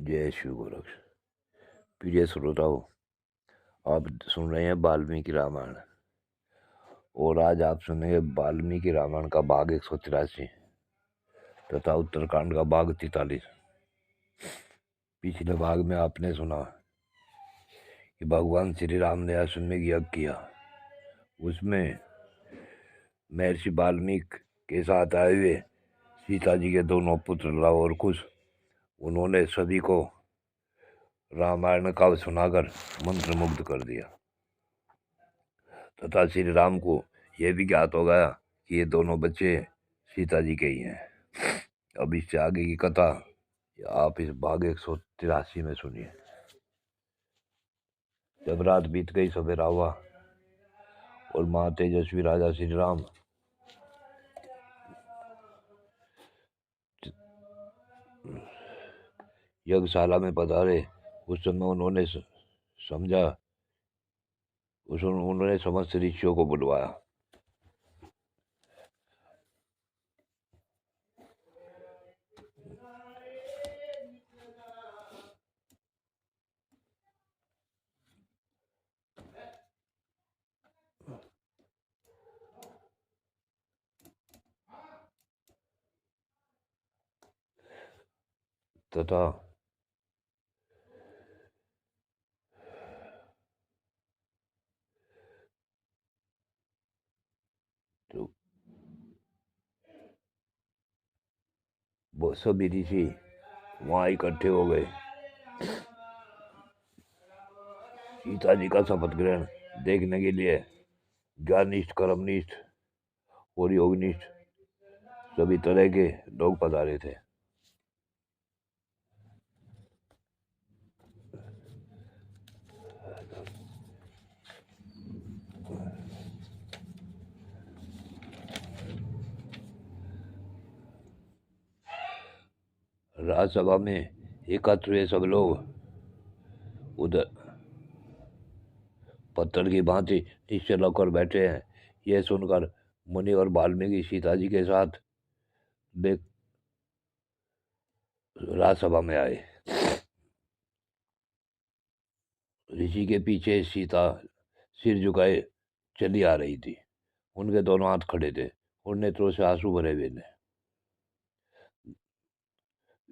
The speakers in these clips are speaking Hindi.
जय शिव गोरक्ष। प्रिय श्रोताओं, आप सुन रहे हैं वाल्मीकि रामायण और आज आप सुनेंगे वाल्मीकि रामायण का भाग 183 तथा उत्तरकांड का भाग 43। पिछले भाग में आपने सुना कि भगवान श्री राम ने अश्वमेध यज्ञ किया। उसमें महर्षि वाल्मीकि के साथ आए हुए सीता जी के दोनों पुत्र लव और कुश, उन्होंने सभी को रामायण का सुनाकर मंत्रमुग्ध कर दिया तथा श्री राम को यह भी ज्ञात हो गया कि ये दोनों बच्चे सीता जी के ही हैं। अब इससे आगे की कथा आप इस भाग 183 में सुनिए। जब रात बीत गई, सवेरा हुआ और महातेजस्वी राजा श्री राम यज्ञशाला में पधारे। उस समय उन्होंने समझा, उन्होंने समस्त ऋषियों को बुलवाया। तथा तो वो सभी ऋषि वहां इकट्ठे हो गए। सीता जी का शपथ ग्रहण देखने के लिए ज्ञाननिष्ठ, कर्मनिष्ठ और योगनिष्ठ सभी तरह के लोग पधारे थे। राजसभा में एकत्र हुए सब लोग उधर पत्थर की भांति निश्चल होकर बैठे हैं। यह सुनकर मुनि और वाल्मीकि सीता जी के साथ राजसभा में आए। ऋषि के पीछे सीता सिर झुकाए चली आ रही थी। उनके दोनों हाथ खड़े थे और नेत्रों से आंसू भरे हुए थे।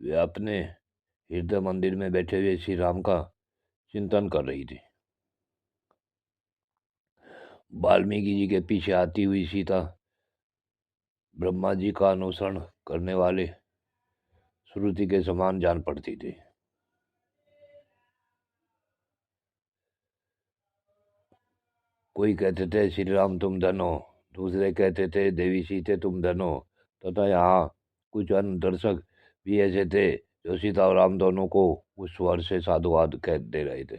वे अपने हृदय मंदिर में बैठे हुए श्री राम का चिंतन कर रही थी। वाल्मीकि जी के पीछे आती हुई सीता ब्रह्मा जी का अनुसरण करने वाले श्रुति के समान जान पड़ती थी। कोई कहते थे श्री राम तुम धन हो, दूसरे कहते थे देवी सीते तुम धन हो, तथा यहाँ कुछ अन्य दर्शक भी ऐसे थे जो सीता और राम दोनों को उस स्वर से साधुवाद कह दे रहे थे।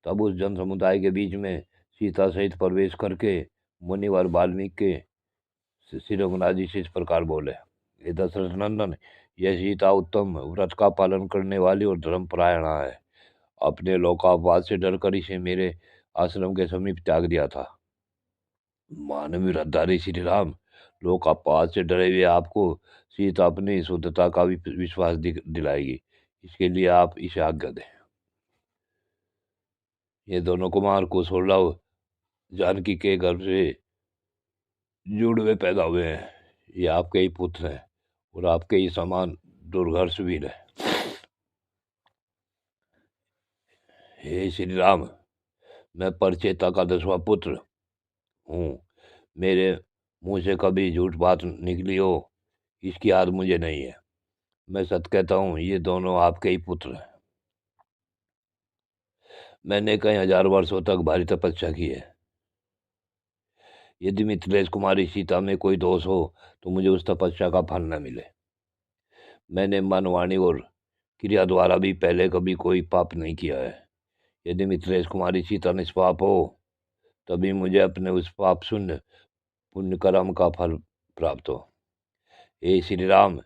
तब उस जन समुदाय के बीच में सीता सहित प्रवेश करके मुनि और वाल्मीकि के श्री रघुनाथ जी से इस प्रकार बोले, ये दशरथ नंदन, यह सीता उत्तम व्रत का पालन करने वाली और धर्मपरायणा है। अपने लोकापवाद से डरकर इसे मेरे आश्रम के समीप त्याग दिया था। मानवी व्रतधारी श्री राम लोकापवाद से डरे हुए आपको सीता अपनी शुद्धता का भी विश्वास दिलाएगी। इसके लिए आप इसे आज्ञा दें। ये दोनों कुमार कौशल्या जानकी के गर्भ से जुड़वे पैदा हुए हैं। ये आपके ही पुत्र हैं और आपके ही समान दुर्घर्ष वीर है। हे श्री राम, मैं परचेता का 10वां पुत्र हूँ। मेरे मुंह से कभी झूठ बात निकली हो, इसकी याद मुझे नहीं है। मैं सच कहता हूँ, ये दोनों आपके ही पुत्र हैं। मैंने कई हजार वर्षों तक भारी तपस्या की है। यदि मिथिलेश कुमारी सीता में कोई दोष हो तो मुझे उस तपस्या का फल न मिले। मैंने मन, वाणी और क्रिया द्वारा भी पहले कभी कोई पाप नहीं किया है। यदि मिथिलेश कुमारी सीता निष्पाप हो तभी मुझे अपने उस पाप शून्य पुण्य कर्म का फल प्राप्त हो। हे श्री राम,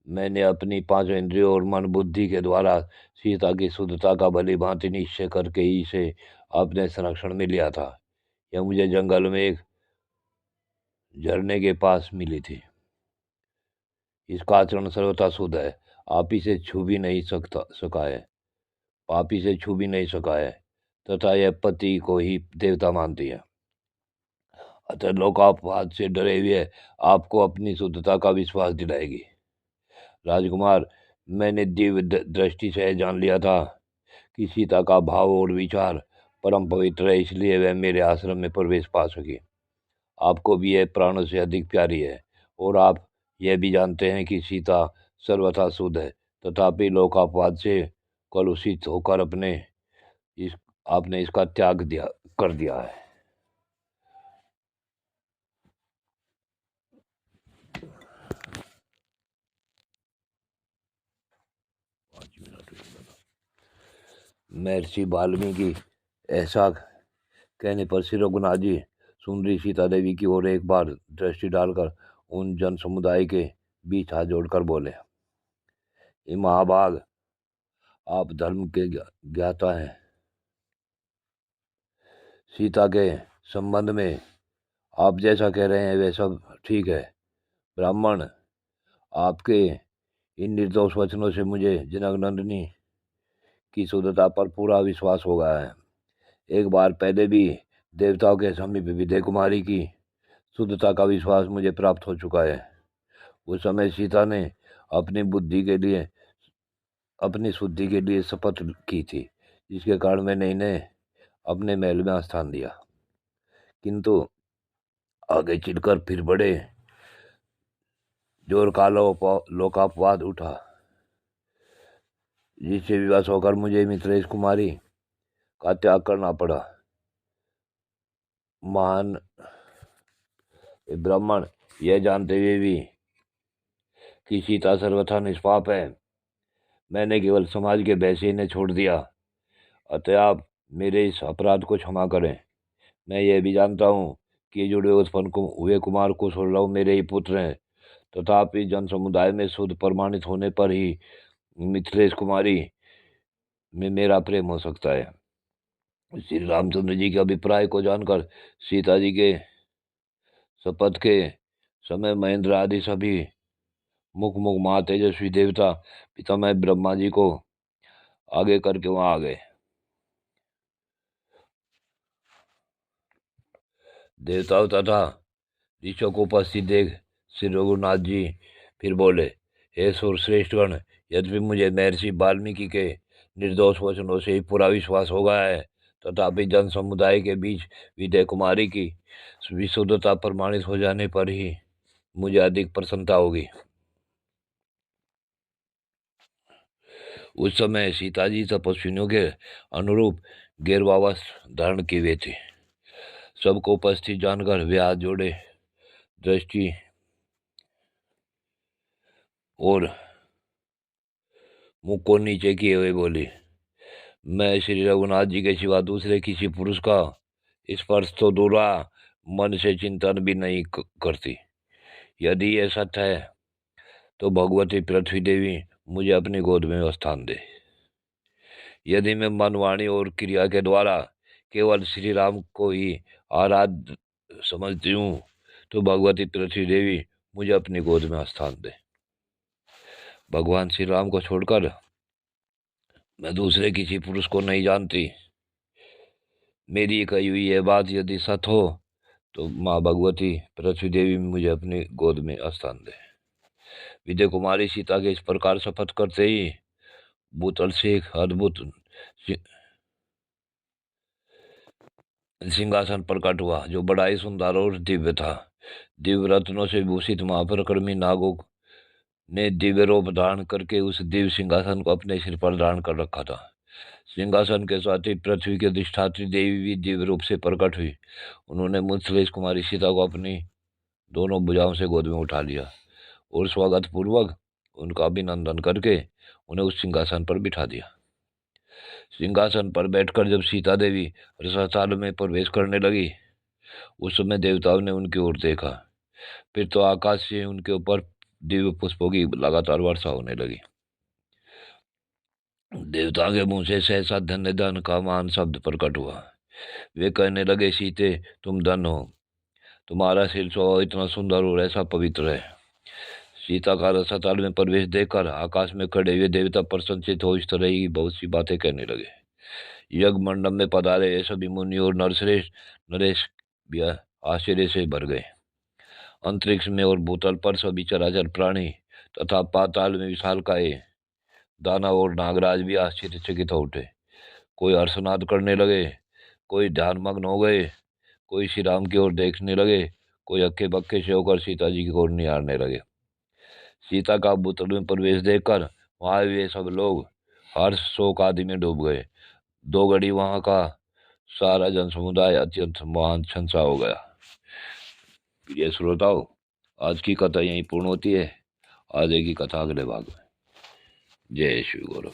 मैंने अपनी 5 इंद्रियों और मन बुद्धि के द्वारा सीता की शुद्धता का भली भांति निश्चय करके ही इसे अपने संरक्षण में लिया था। यह मुझे जंगल में एक झरने के पास मिली थी। इसका आचरण सर्वथा शुद्ध है। आप इसे छू भी नहीं सका है, पाप इसे छू भी नहीं सका है, तथा यह पति को ही देवता मानती है। अतः लोकापवाद से डरे हुए आपको अपनी शुद्धता का विश्वास दिलाएगी। राजकुमार, मैंने दिव्य दृष्टि से जान लिया था कि सीता का भाव और विचार परम पवित्र है, इसलिए वह मेरे आश्रम में प्रवेश पा सकी। आपको भी यह प्राणों से अधिक प्यारी है, और आप यह भी जानते हैं कि सीता सर्वथा शुद्ध है, तथापि लोकापवाद से कलुषित होकर इस आपने इसका त्याग कर दिया है। महर्षि वाल्मीकि ऐसा कहने पर श्री रघुनाथ जी सुंदरी सीता देवी की ओर एक बार दृष्टि डालकर उन जन समुदाय के बीच हाथ जोड़कर बोले, ये महाभाग, आप धर्म के ज्ञाता हैं। सीता के संबंध में आप जैसा कह रहे हैं वह सब ठीक है। ब्राह्मण, आपके इन निर्दोष वचनों से मुझे जनकनंदिनी की शुद्धता पर पूरा विश्वास हो गया है। एक बार पहले भी देवताओं के समीप विदय कुमारी की शुद्धता का विश्वास मुझे प्राप्त हो चुका है। उस समय सीता ने अपनी बुद्धि के लिए अपनी शुद्धि के लिए शपथ की थी, जिसके कारण मैंने इन्हें अपने महल में स्थान दिया। किंतु आगे चलकर फिर बड़े जोर का लोकापवाद उठा, जिससे विवश होकर मुझे मित्रेश कुमारी का त्याग करना पड़ा। महान ब्राह्मण, यह जानते हुए भी कि सीता सर्वथा निष्पाप है, मैंने केवल समाज के भय से इन्हें छोड़ दिया। अतः आप मेरे इस अपराध को क्षमा करें। मैं यह भी जानता हूँ कि जुड़े उत्पन्न हुए कुमार कुशोलव मेरे ही पुत्र हैं, तथापि जन समुदाय में शुद्ध प्रमाणित होने पर ही मिथिलेश कुमारी में मेरा प्रेम हो सकता है। श्री रामचंद्र जी के अभिप्राय को जानकर सीता जी के शपथ के समय महेंद्र आदि सभी मुख महातेजस्वी देवता पितामह ब्रह्मा जी को आगे करके वहां आ गए। देवताओं तथा ऋषियों को उपस्थित देख श्री रघुनाथ जी फिर बोले, हे सुरश्रेष्ठगण, यद्यपि मुझे महर्षि वाल्मीकि के निर्दोष वचनों से ही पूरा विश्वास हो गया है, तथापि जन समुदाय के बीच विदय कुमारी की विशुद्धता प्रमाणित हो जाने पर ही मुझे अधिक प्रसन्नता होगी। उस समय सीता जी तपस्विनियों के अनुरूप गेरुआ वस्त्र धारण किए हुए थे। सबको उपस्थित जानकर वे हाथ जोड़े दृष्टि और मुख को नीचे किए हुए बोली, मैं श्री रघुनाथ जी के सिवा दूसरे किसी पुरुष का स्पर्श तो दूरा मन से चिंतन भी नहीं करती। यदि यह सत्य है तो भगवती पृथ्वी देवी मुझे अपनी गोद में स्थान दे। यदि मैं मन, वाणी और क्रिया के द्वारा केवल श्री राम को ही आराध्य समझती हूँ, तो भगवती पृथ्वी देवी मुझे अपनी गोद में स्थान दे। भगवान श्री राम को छोड़कर मैं दूसरे किसी पुरुष को नहीं जानती। मेरी कही हुई यह बात यदि सत्य हो तो माँ भगवती पृथ्वी देवी मुझे अपनी गोद में स्थान दे। विदय कुमारी सीता के इस प्रकार शपथ करते ही भूतल से एक अद्भुत सिंहासन प्रकट हुआ, जो बड़ा ही सुंदर और दिव्य था। दिव्य रत्नों से विभूषित महापराक्रमी नागों ने दिव्य रूप धारण करके उस दिव्य सिंहासन को अपने सिर पर धारण कर रखा था। सिंहासन के साथ ही पृथ्वी के अधिष्ठात्री देवी भी दिव्य रूप से प्रकट हुई। उन्होंने मिथिलेश कुमारी सीता को अपनी दोनों भुजाओं से गोद में उठा लिया और स्वागत पूर्वक उनका अभिनंदन करके उन्हें उस सिंहासन पर बिठा दिया। सिंहासन पर बैठकर जब सीता देवी रसातल में प्रवेश करने लगी, उस समय देवताओं ने उनकी ओर देखा। फिर तो आकाश से उनके ऊपर दिव्य पुष्पों की लगातार वर्षा होने लगी। देवता के मुंह से सहसा धन्य धन का मान शब्द प्रकट हुआ। वे कहने लगे, सीते तुम धन हो, तुम्हारा सिर स्वभाव इतना सुंदर और ऐसा पवित्र है। सीता का रसातल में प्रवेश देखकर आकाश में खड़े हुए देवता प्रसन्नचित हो इस तरह ही बहुत सी बातें कहने लगे। यज्ञ मंडप में पधारे ये सभी मुनि और नरश्रेष्ठ नरेश भी आश्चर्य से भर गए। अंतरिक्ष में और भूतल पर सभी चराचर प्राणी तथा पाताल में विशालकाय दानव और नागराज भी आश्चर्यचकित हो उठे। कोई हर्षनाद करने लगे, कोई ध्यानमग्न हो गए, कोई श्री राम की ओर देखने लगे, कोई हक्के बक्के से होकर सीता जी की ओर निहारने लगे। सीता का भूतल में प्रवेश देखकर वहां वे सब लोग हर्ष शोक आदि में डूब गए। 2 घड़ी वहां का सारा जन समुदाय अत्यंत महान छंसा हो गया। प्रिय श्रोताओ, आज की कथा यहीं पूर्ण होती है। आगे की कथा अगले भाग में। जय श्री गुरु।